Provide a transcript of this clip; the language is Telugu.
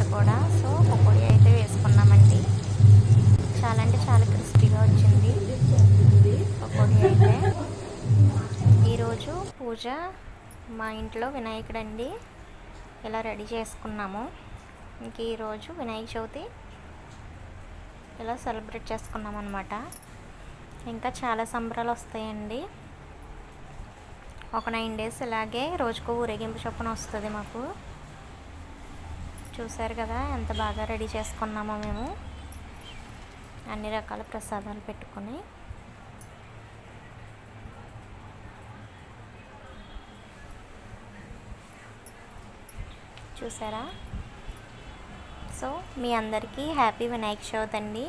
చెప్పారు కూడా. సో పకోడీ అయితే వేసుకున్నామండి. చాలా అంటే చాలా క్రిస్పీగా వచ్చింది పకోడీ అయితే. ఈరోజు పూజ మా ఇంట్లో వినాయకుడు అండి, ఇలా రెడీ చేసుకున్నాము. ఇంక ఈరోజు వినాయక చవితి ఇలా సెలబ్రేట్ చేసుకున్నాం అనమాట. ఇంకా చాలా సంబరాలు వస్తాయండి. ఒక 9 days ఇలాగే రోజుకో ఊరేగింపు చొప్పున వస్తుంది మాకు. చూసారు కదా ఎంత బాగా రెడీ చేసుకున్నామో మేము, అన్ని రకాల ప్రసాదాలు పెట్టుకొని. చూసారా? సో మీ అందరికీ హ్యాపీ వినాయక చవితి అండి.